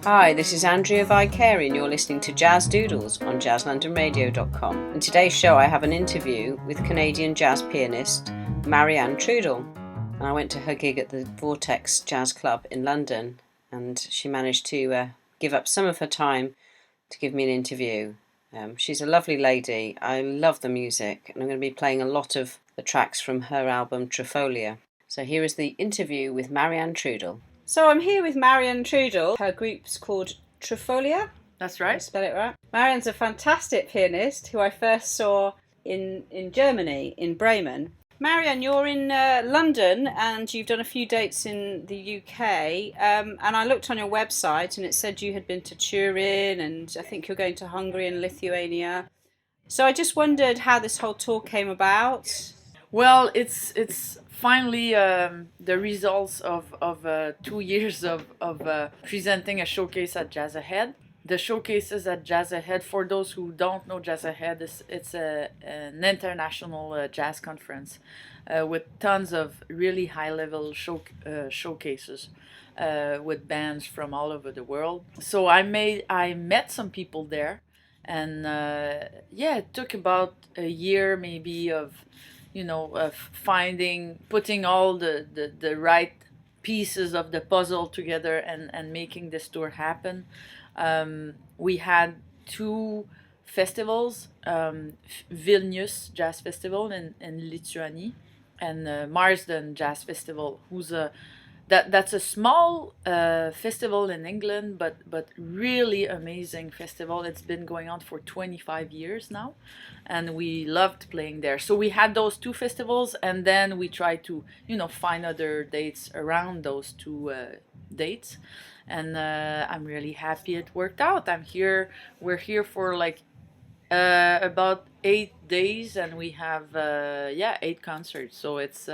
Hi, this is Andrea Vicari and you're listening to Jazz Doodles on jazzlondonradio.com. In today's show I have an interview with Canadian jazz pianist Marianne Trudel. And I went to her gig at the Vortex Jazz Club in London and she managed to give up some of her time to give me an interview. She's a lovely lady. I love the music and I'm going to be playing a lot of the tracks from her album Trifolia. So here is the interview with Marianne Trudel. So I'm here with Marianne Trudel. Her group's called Trifolia. That's right. Did I spell it right? Marianne's a fantastic pianist who I first saw in Germany, in Bremen. Marianne, you're in London and you've done a few dates in the UK. And I looked on your website and it said you had been to Turin and I think you're going to Hungary and Lithuania. So I just wondered how this whole tour came about. Well, it's finally the results of 2 years of presenting a showcase at Jazz Ahead. The showcases at Jazz Ahead, for those who don't know Jazz Ahead, it's an international jazz conference with tons of really high-level showcases with bands from all over the world. So I met some people there, and it took about a year maybe of putting all the right pieces of the puzzle together and making this tour happen. We had 2 festivals, Vilnius Jazz Festival in Lithuania and Marsden Jazz Festival, that's a small festival in England, but really amazing festival. It's been going on for 25 years now, and we loved playing there. So we had those 2 festivals, and then we tried to, find other dates around those 2 dates. And I'm really happy it worked out. We're here for about 8 days, and we have 8 concerts. So it's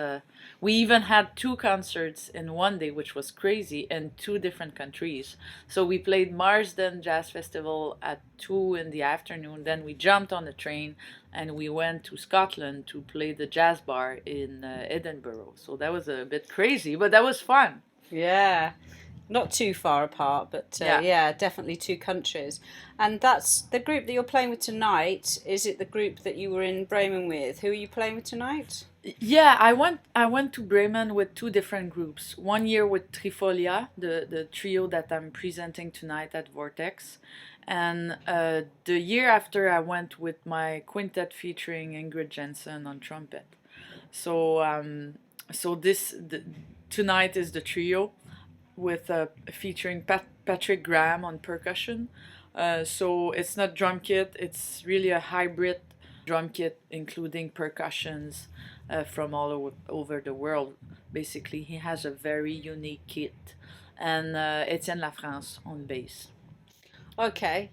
we even had 2 concerts in one day, which was crazy, in 2 different countries. So we played Marsden Jazz Festival at 2 in the afternoon. Then we jumped on the train and we went to Scotland to play the jazz bar in Edinburgh. So that was a bit crazy, but that was fun. Yeah. Not too far apart, but definitely 2 countries. And that's the group that you're playing with tonight. Is it the group that you were in Bremen with? Who are you playing with tonight? Yeah, I went to Bremen with 2 different groups. One year with Trifolia, the trio that I'm presenting tonight at Vortex. And the year after I went with my quintet featuring Ingrid Jensen on trumpet. So tonight is the trio, with featuring Patrick Graham on percussion. So it's not drum kit, it's really a hybrid drum kit including percussions from all over the world. Basically, he has a very unique kit. And Etienne Lafrance on bass. Okay.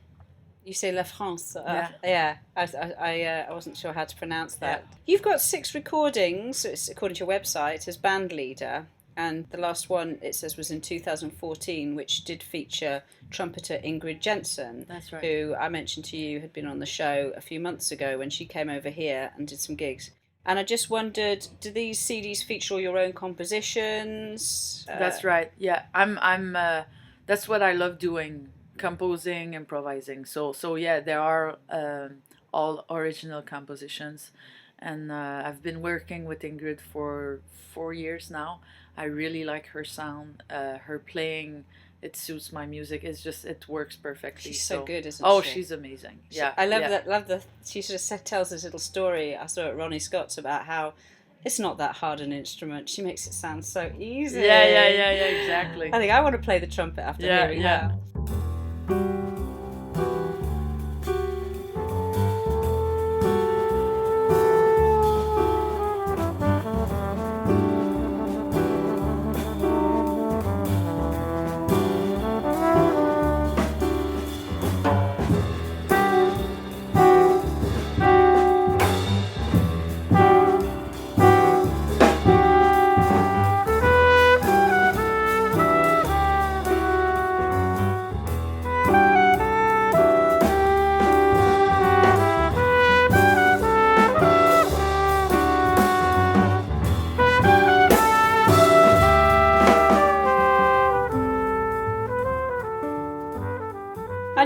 You say La France. Yeah. I wasn't sure how to pronounce that. Yeah. You've got 6 recordings, it's according to your website, as band leader. And the last one, it says, was in 2014, which did feature trumpeter Ingrid Jensen. That's right. Who I mentioned to you had been on the show a few months ago when she came over here and did some gigs. And I just wondered, do these CDs feature all your own compositions? That's right. Yeah, I'm. That's what I love doing: composing, improvising. So yeah, there are all original compositions, and I've been working with Ingrid for 4 years now. I really like her sound, her playing. It suits my music. It works perfectly. She's so good, isn't she? Oh, she's amazing. Yeah, I love that. She sort of tells this little story I saw at Ronnie Scott's about how it's not that hard an instrument. She makes it sound so easy. Yeah, exactly. I think I want to play the trumpet after hearing that.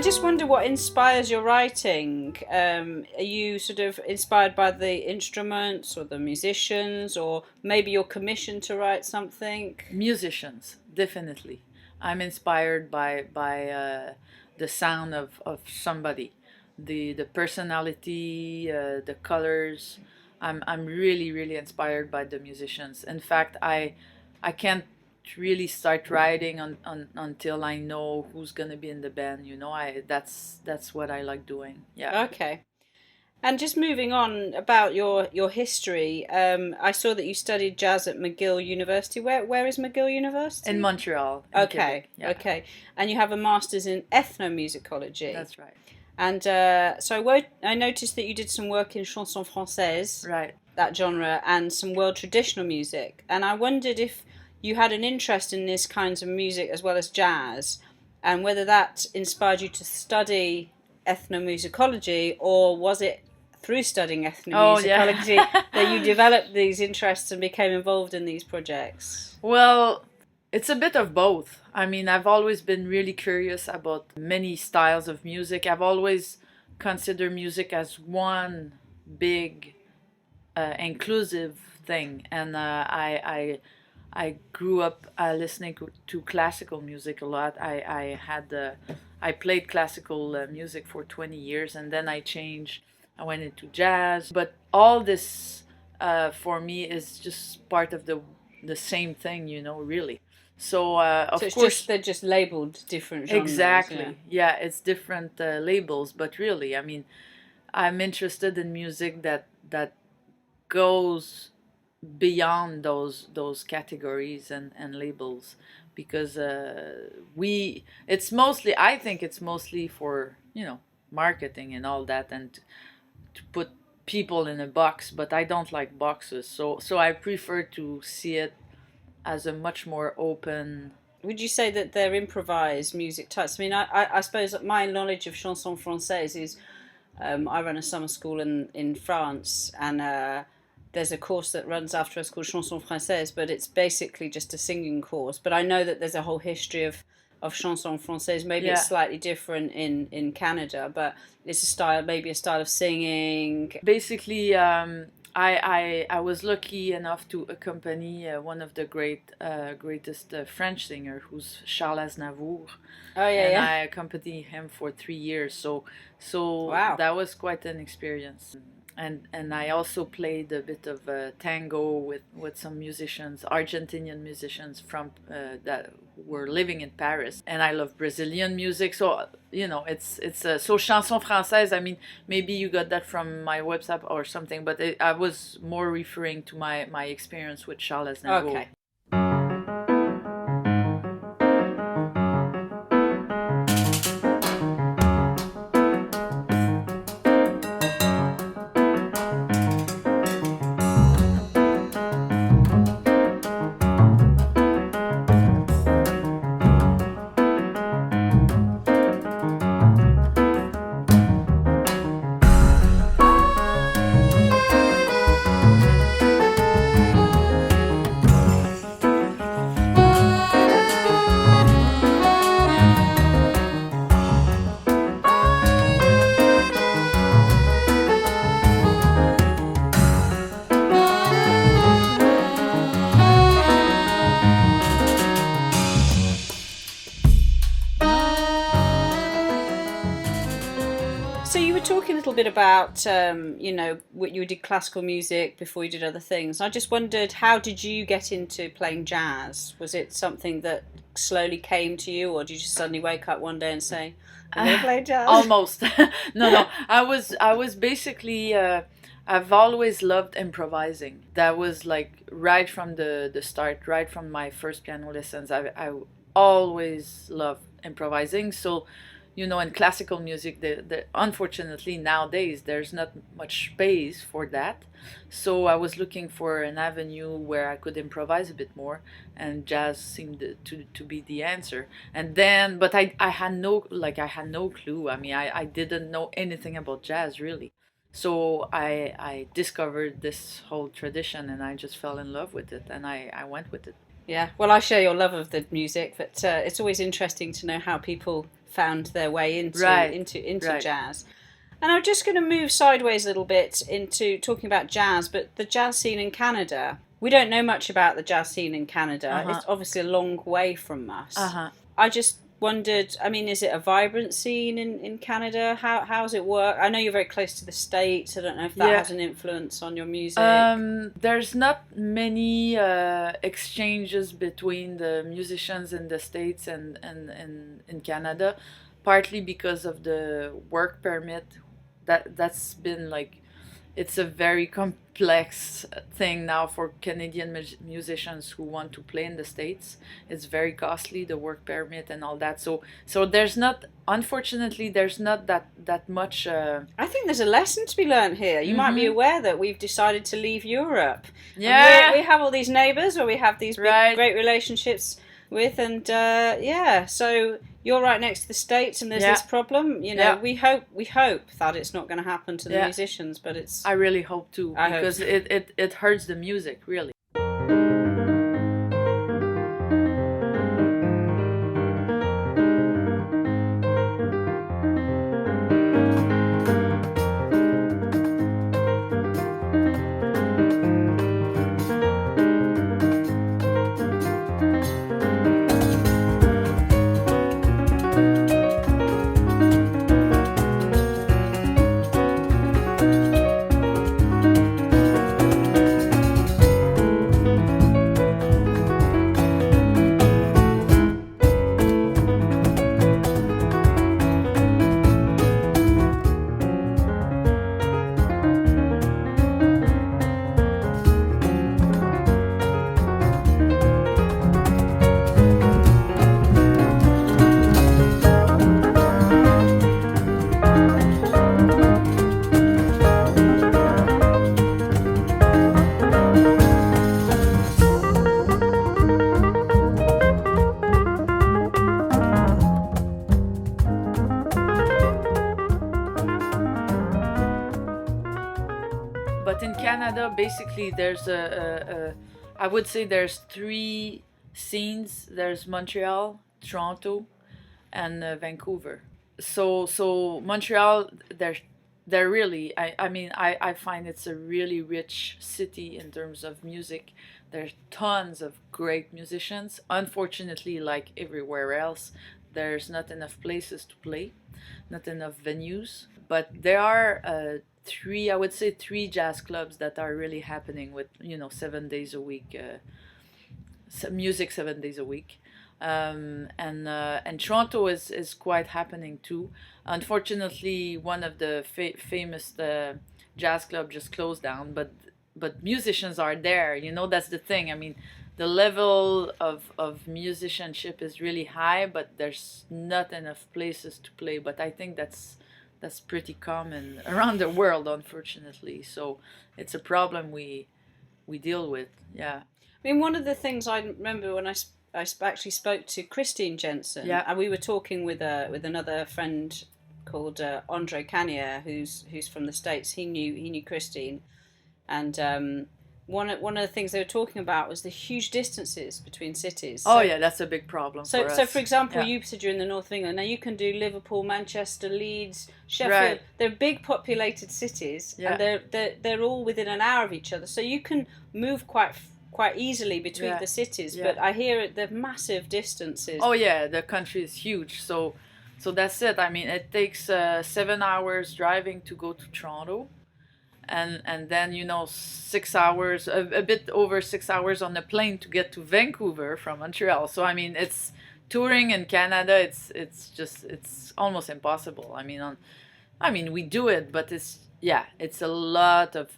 just wonder what inspires your writing. Are you sort of inspired by the instruments or the musicians, or maybe you're commissioned to write something? Musicians, definitely. I'm inspired by the sound of somebody, the personality, the colors. I'm really really inspired by the musicians. In fact, I can't really start writing until I know who's gonna be in the band. You know, I that's what I like doing. Yeah. Okay. And just moving on about your history, I saw that you studied jazz at McGill University. Where is McGill University? In Montreal, in Okay, Quebec. Yeah, okay. And you have a master's in ethnomusicology. that's right. And so I noticed that you did some work in chanson française, Right. that genre, and some world traditional music. And I wondered if you had an interest in these kinds of music as well as jazz, and whether that inspired you to study ethnomusicology, or was it through studying ethnomusicology that you developed these interests and became involved in these projects? Well, it's a bit of both. I mean, I've always been really curious about many styles of music. I've always considered music as one big inclusive thing, and I grew up listening to classical music a lot. I played classical music for 20 years, and then I changed. I went into jazz, but all this for me is just part of the same thing, you know, really. So of So it's course, just they're just labelled different genres. exactly, yeah, it's different labels, but really, I mean, I'm interested in music that goes beyond those categories and labels, because we it's mostly, I think it's mostly for, you know, marketing and all that, and to put people in a box, but I don't like boxes, so I prefer to see it as a much more open. Would you say that they're improvised music types? I mean, I suppose that my knowledge of chanson française is I run a summer school in France, and there's a course that runs after us called chanson française, but it's basically just a singing course. But I know that there's a whole history of chanson française. Maybe Yeah. it's slightly different in Canada, but it's a style, maybe a style of singing. Basically, I was lucky enough to accompany one of the greatest French singer, who's Charles Aznavour, Oh yeah, and yeah. I accompanied him for 3 years. So Wow. that was quite an experience. And I also played a bit of tango with some musicians, Argentinian musicians from that were living in Paris. And I love Brazilian music, so you know, it's so chanson française. I mean, maybe you got that from my website or something, but I was more referring to my experience with Charles Aznavour. Okay. So you were talking a little bit about, you know, you did classical music before you did other things. I just wondered, how did you get into playing jazz? Was it something that slowly came to you, or did you just suddenly wake up one day and say, "I'm going to play jazz"? Almost. No. I was basically. I've always loved improvising. That was like right from the start, right from my first piano lessons. I always loved improvising. So, you know, in classical music, unfortunately nowadays there's not much space for that. So I was looking for an avenue where I could improvise a bit more, and jazz seemed to be the answer. And then, but I had no clue. I mean, I didn't know anything about jazz really. So I discovered this whole tradition, and I just fell in love with it, and I went with it. Yeah, well, I share your love of the music, but it's always interesting to know how people found their way Right, into right. jazz. And I'm just going to move sideways a little bit into talking about jazz, but the jazz scene in Canada. We don't know much about the jazz scene in Uh Canada. huh. It's obviously a long way from Uh us. huh. I just wondered, I mean, is it a vibrant scene in Canada? How's it work? I know you're very close to the States. I don't know if that Yeah. has an influence on your music. There's not many exchanges between the musicians in the States and in Canada, partly because of the work permit. That's been like, it's a very complex thing now for Canadian musicians who want to play in the States. It's very costly, the work permit and all that. So there's not, unfortunately, there's not that much. I think there's a lesson to be learned here. You might be Mm-hmm. aware that we've decided to leave Europe. And Yeah, we have all these neighbours where we have these big, right. great relationships with, and yeah, so you're right next to the States, and there's Yeah, this problem. You know, yeah, we hope that it's not going to happen to the yeah. musicians, but it's. I really hope to, I hope. because it hurts the music, really. But in Canada, basically, there's I would say there's three scenes. There's Montreal, Toronto, and Vancouver. So Montreal, they're really, I mean, I find it's a really rich city in terms of music. There's tons of great musicians. Unfortunately, like everywhere else, there's not enough places to play, not enough venues. But there are three, I would say three jazz clubs that are really happening with, 7 days a week, music 7 days a week. And Toronto is quite happening too. Unfortunately, one of the famous jazz club just closed down, but musicians are there. That's the thing. I mean, the level of musicianship is really high, but there's not enough places to play. But I think that's pretty common around the world, unfortunately. So it's a problem we deal with. Yeah. I mean, one of the things I remember when I actually spoke to Christine Jensen, Yeah. and we were talking with another friend called Andre Canier, who's from the States. He knew Christine, and one of the things they were talking about was the huge distances between cities. Oh yeah, that's a big problem for us. So for example, Yeah. you said you're in the north of England. Now you can do Liverpool, Manchester, Leeds, Sheffield. Right. They're big populated cities, Yeah. and they're all within an hour of each other. So you can move quite easily between Yeah. the cities. Yeah. But I hear they're massive distances. Oh yeah, the country is huge. So that's it. I mean, it takes 7 hours driving to go to Toronto, and then 6 hours, a bit over 6 hours on the plane to get to Vancouver from Montreal. So I mean, it's touring in Canada. It's almost impossible. I mean we do it, but it's a lot of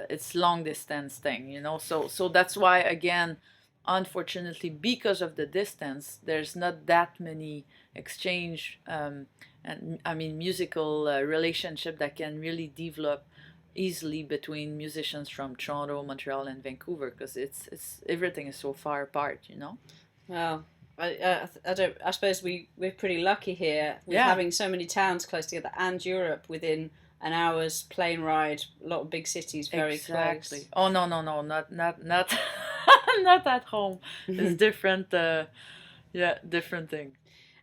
it's long distance thing. So that's why, again, unfortunately, because of the distance, there's not that many exchange, and I mean musical relationship that can really develop easily between musicians from Toronto, Montreal, and Vancouver, because it's everything is so far apart. Well, I don't. I suppose we're pretty lucky here with Yeah. having so many towns close together, and Europe within an hour's plane ride. A lot of big cities very Exactly. close. Oh no, not not at home. It's different. Different thing.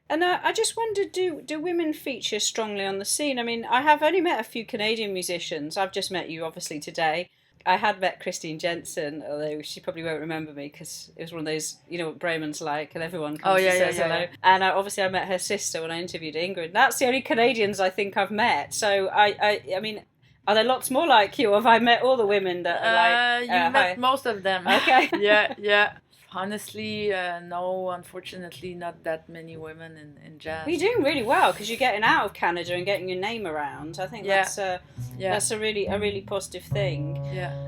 And I just wondered, do women feature strongly on the scene? I mean, I have only met a few Canadian musicians. I've just met you, obviously, today. I had met Christine Jensen, although she probably won't remember me because it was one of those, you know what Bremen's like, and everyone comes and says hello. And obviously I met her sister when I interviewed Ingrid. That's the only Canadians I think I've met. So I mean, are there lots more like you, or have I met all the women that are like... You met most of them. Okay. Yeah. Honestly, no, unfortunately, not that many women in jazz. Well, you're doing really well because you're getting out of Canada and getting your name around. I think that's a really positive thing. Yeah.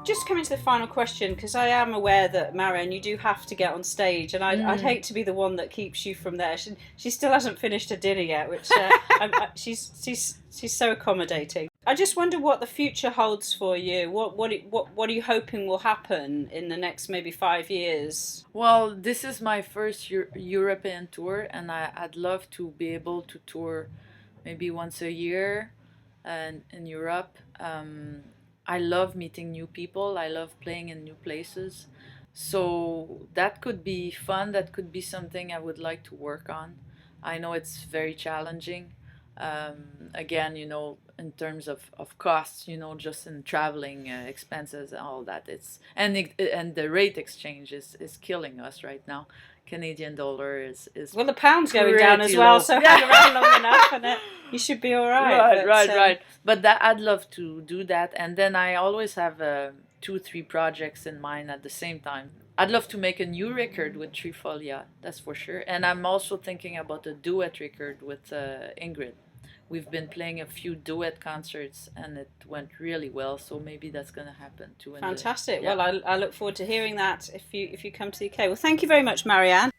Just coming to the final question, because I am aware that Marianne, you do have to get on stage, and I'd hate to be the one that keeps you from there. She still hasn't finished her dinner yet, which she's so accommodating. I just wonder what the future holds for you. What are you hoping will happen in the next maybe 5 years? Well, this is my first European tour, and I'd love to be able to tour maybe once a year, and in Europe. I love meeting new people. I love playing in new places. So that could be fun. That could be something I would like to work on. I know it's very challenging. Again, in terms of costs, just in traveling expenses and all that. And the rate exchange is killing us right now. Canadian dollar is well, the pound's going down as well, so hang around long enough and you should be all right. Right. But I'd love to do that, and then I always have 2-3 projects in mind at the same time. I'd love to make a new record with Trifolia, that's for sure, and I'm also thinking about a duet record with Ingrid. We've been playing a few duet concerts and it went really well, so maybe that's going to happen too. Fantastic. Well, I look forward to hearing that if you come to the UK. Well, thank you very much, Marianne.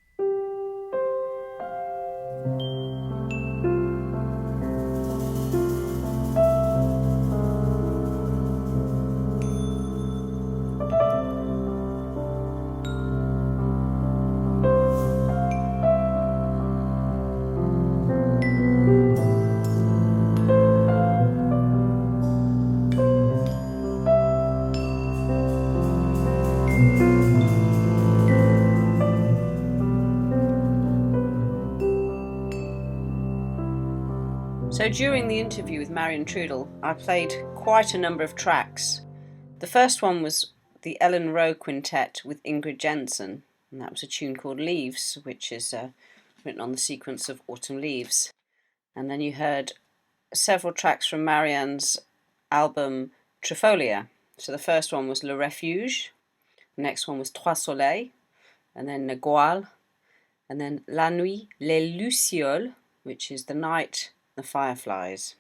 So during the interview with Marianne Trudel, I played quite a number of tracks. The first one was the Ellen Rowe Quintet with Ingrid Jensen, and that was a tune called Leaves, which is written on the sequence of Autumn Leaves. And then you heard several tracks from Marianne's album Trifolia. So the first one was Le Refuge, the next one was Trois Soleils, and then Nagual, and then La Nuit, Les Lucioles, which is the night, the fireflies.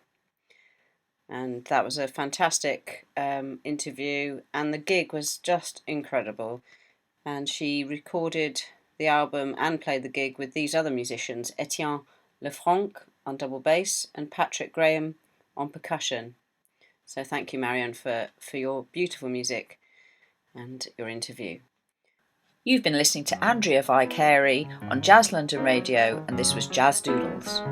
And that was a fantastic interview, and the gig was just incredible. And she recorded the album and played the gig with these other musicians, Etienne Lefranc on double bass and Patrick Graham on percussion. So thank you, Marianne, for your beautiful music and your interview. You've been listening to Andrea Vicari on Jazz London Radio, and this was Jazz Doodles.